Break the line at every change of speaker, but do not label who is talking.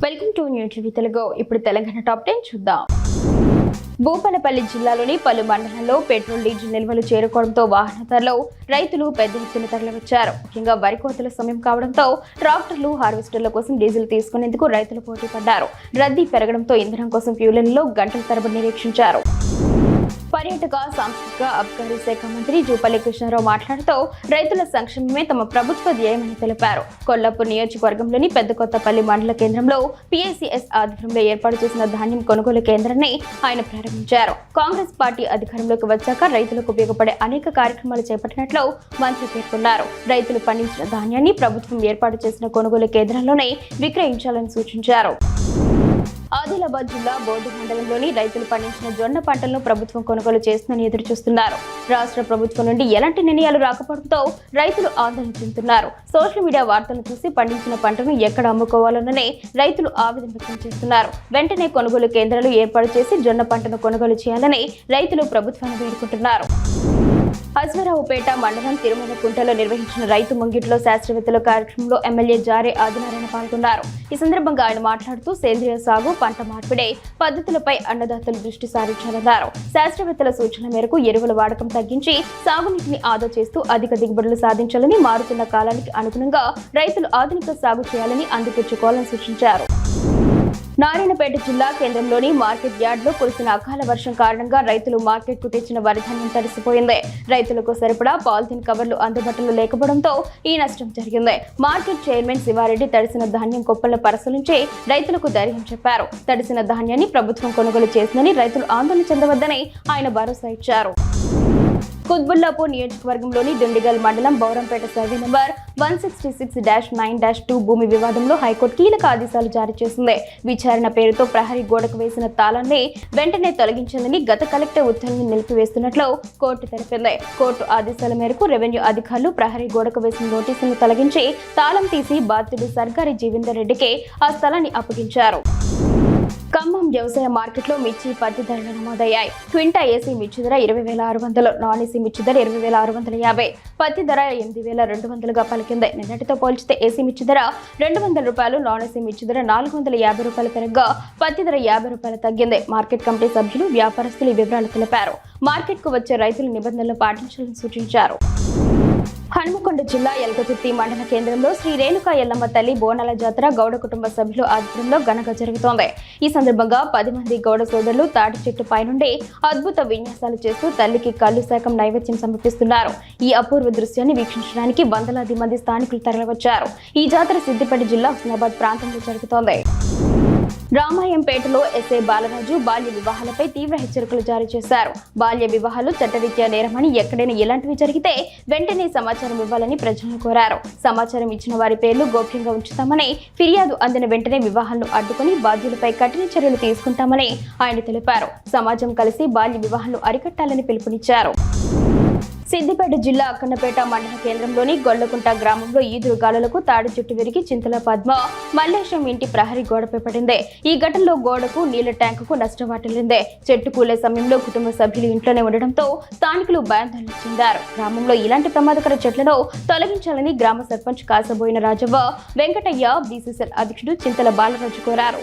Welcome to new TV Telugu. ఇప్పుడు Telangana top 10 చూద్దాం. భూపాలపల్లి జిల్లాలోని పలు మండలాల్లో పెట్రోల్ డీజిల్ నిల్వలు చేరుకోవడంతో వాహనదారులు రైతులు పెద్ద ఎత్తున తరలివచ్చారు. ముఖ్యంగా వరి కోతల సమయం కావడంతో ట్రాక్టర్లు హార్వెస్టర్ల కోసం డీజిల్ తీసుకునేందుకు రైతులు పోటీ పడ్డారు. రద్దీ పెరగడంతో ఇంధనం కోసం ఫ్యూలెన్లో గంటల తరబడి నిరీక్షించారు. పర్యాటక సాంస్కృతిక అబ్కారీ శాఖ మంత్రి జూపల్లి కృష్ణారావు మాట్లాడుతూ రైతుల సంక్షేమమే తమ ప్రభుత్వ ధ్యేయమని తెలిపారు. కొల్లాపూర్ నియోజకవర్గంలోని పెద్దకొత్తపల్లి మండల కేంద్రంలో పీఐసీఎస్ ఆధ్వర్యంలో ఏర్పాటు చేసిన ధాన్యం కొనుగోలు కేంద్రాన్ని ఆయన ప్రారంభించారు. కాంగ్రెస్ పార్టీ అధికారంలోకి వచ్చాక రైతులకు ఉపయోగపడే అనేక కార్యక్రమాలు చేపట్టినట్లు మంత్రి పేర్కొన్నారు. రైతులు పండించిన ధాన్యాన్ని ప్రభుత్వం ఏర్పాటు చేసిన కొనుగోలు కేంద్రంలోనే విక్రయించాలని సూచించారు. ఆదిలాబాద్ జిల్లా బోర్డు మండలంలోని రైతులు పండించిన జొన్న పంటలను ప్రభుత్వం కొనుగోలు చేస్తుందని ఎదురుచూస్తున్నారు. రాష్ట్ర ప్రభుత్వం నుండి ఎలాంటి నిర్ణయాలు రాకపోవడంతో రైతులు ఆందోళన చెందుతున్నారు. సోషల్ మీడియా వార్తలను చూసి పండించిన పంటను ఎక్కడ అమ్ముకోవాలోననే రైతులు ఆవేదన వ్యక్తం చేస్తున్నారు. వెంటనే కొనుగోలు కేంద్రాలు ఏర్పాటు చేసి జొన్న పంటను కొనుగోలు చేయాలని రైతులు ప్రభుత్వాన్ని వేడుకుంటున్నారు. అశ్వరావుపేట మండలం తిరుమలకుంటలో నిర్వహించిన రైతు ముంగిట్లో శాస్త్రవేత్తల కార్యక్రమంలో ఎమ్మెల్యే జారే ఆదినారాయణ పాల్గొన్నారు. ఈ సందర్భంగా ఆయన మాట్లాడుతూ సేంద్రియ సాగు, పంట మార్పిడి పద్ధతులపై అన్నదాతలు దృష్టి సారించాలన్నారు. శాస్త్రవేత్తల సూచనల మేరకు ఎరువుల వాడకం తగ్గించి సాగునీటిని ఆదా చేస్తూ అధిక దిగుబడులు సాధించాలని, మారుతున్న కాలానికి అనుగుణంగా రైతులు ఆధునిక సాగు చేయాలని అందిపుచ్చుకోవాలని సూచించారు. నారాయణపేట జిల్లా కేంద్రంలోని మార్కెట్ యార్డ్లో కురిసిన అకాల వర్షం కారణంగా రైతులు మార్కెట్కు తెచ్చిన వరి ధాన్యం తడిసిపోయింది. రైతులకు సరిపడా పాలిథిన్ కవర్లు అందుబాటులో లేకపోవడంతో ఈ నష్టం జరిగింది. మార్కెట్ చైర్మన్ శివారెడ్డి తడిసిన ధాన్యం కుప్పలను పరిశీలించి రైతులకు ధైర్యం చెప్పారు. తడిసిన ధాన్యాన్ని ప్రభుత్వం కొనుగోలు చేసిందని, రైతులు ఆందోళన చెందవద్దని ఆయన భరోసా ఇచ్చారు. కుత్బుల్లాపూర్ నియోజకవర్గంలోని దుండిగల్ మండలం బౌరంపేట సర్వే నంబర్ 166-9-2 భూమి వివాదంలో హైకోర్టు కీలక ఆదేశాలు జారీ చేసింది. విచారణ పేరుతో ప్రహరీ గోడకు వేసిన తాళాన్ని వెంటనే తొలగించాలని గత కలెక్టర్ ఉత్తర్వులను నిలిపివేస్తున్నట్లు కోర్టు తెలిపింది. కోర్టు ఆదేశాల మేరకు రెవెన్యూ అధికారులు ప్రహరీ గోడకు వేసిన నోటీసులను తొలగించి తాళం తీసి బాధితుడు సర్కారీ జీవేందర్ రెడ్డికి ఆ స్థలాన్ని అప్పగించారు. ఖమ్మం వ్యవసాయ మార్కెట్లో మిర్చి, పత్తి ధరలు నమోదయ్యాయి. క్వింటా ఏసీ మిర్చి ధర 20,600, నాన్ ఏసీ మిర్చి ధర 20,650, పత్తి ధర 8,200గా పలికింది. నిన్నటితో పోల్చితే ఏసీ మిర్చి ధర ₹200, నాన్ ఏసీ మిర్చి ధర ₹450 పెరగ్గా పత్తి ధర ₹50 తగ్గింది. మార్కెట్ కమిటీ సభ్యులు, వ్యాపారస్తులు ఈ వివరాలు తెలిపారు. మార్కెట్కు వచ్చే రైతులు నిబంధనలు పాటించాలని సూచించారు. హనుమకొండ జిల్లా ఎల్కతుర్తి మండల కేంద్రంలో శ్రీ రేణుకా ఎల్లమ్మ తల్లి బోనాల జాతర గౌడ కుటుంబ సభ్యులు ఆధ్వర్యంలో ఘనంగా జరుగుతోంది. ఈ సందర్భంగా 10 మంది గౌడ సోదరులు తాటి చెట్టు పైనుండి అద్భుత విన్యాసాలు చేస్తూ తల్లికి కళ్ళు శాఖం నైవేద్యం సమర్పిస్తున్నారు. ఈ అపూర్వ దృశ్యాన్ని వీక్షించడానికి వందలాది మంది స్థానికులు తరలివచ్చారు. ఈ జాతర సిద్దిపేట జిల్లా హుస్నాబాద్ ప్రాంతంలో జరుగుతోంది. రామాయంపేటలో ఎస్ఐ బాలరాజు బాల్య వివాహాలపై తీవ్ర హెచ్చరికలు జారీ చేశారు. బాల్య వివాహాలు చట్టరీత్యా నేరమని, ఎక్కడైనా ఎలాంటివి జరిగితే వెంటనే సమాచారం ఇవ్వాలని ప్రజలను కోరారు. సమాచారం ఇచ్చిన వారి పేర్లు గోప్యంగా ఉంచుతామని, ఫిర్యాదు అందిన వెంటనే వివాహాలను అడ్డుకుని బాధ్యులపై కఠిన చర్యలు తీసుకుంటామని ఆయన తెలిపారు. సమాజం కలిసి బాల్య వివాహాలను అరికట్టాలని పిలుపునిచ్చారు. సిద్దిపేట జిల్లా అక్కన్నపేట మండల కేంద్రంలోని గొల్లకుంట గ్రామంలో ఈదురు గాలులకు తాడి చెట్టు విరిగి చింతల పద్మ, మల్లేశం ఇంటి ప్రహరీ గోడపై పడింది. ఈ ఘటనలో గోడకు, నీళ్ల ట్యాంకుకు నష్టం వాటిల్లింది. చెట్టు కూలే సమయంలో కుటుంబ సభ్యులు ఇంట్లోనే ఉండడంతో స్థానికులు భయాందోళన చెందారు. గ్రామంలో ఇలాంటి ప్రమాదకర చెట్లను తొలగించాలని గ్రామ సర్పంచ్ కాసబోయిన రాజవ్వ, వెంకటయ్య, బీసీసీఎల్ అధ్యక్షుడు చింతల బాలరాజు కోరారు.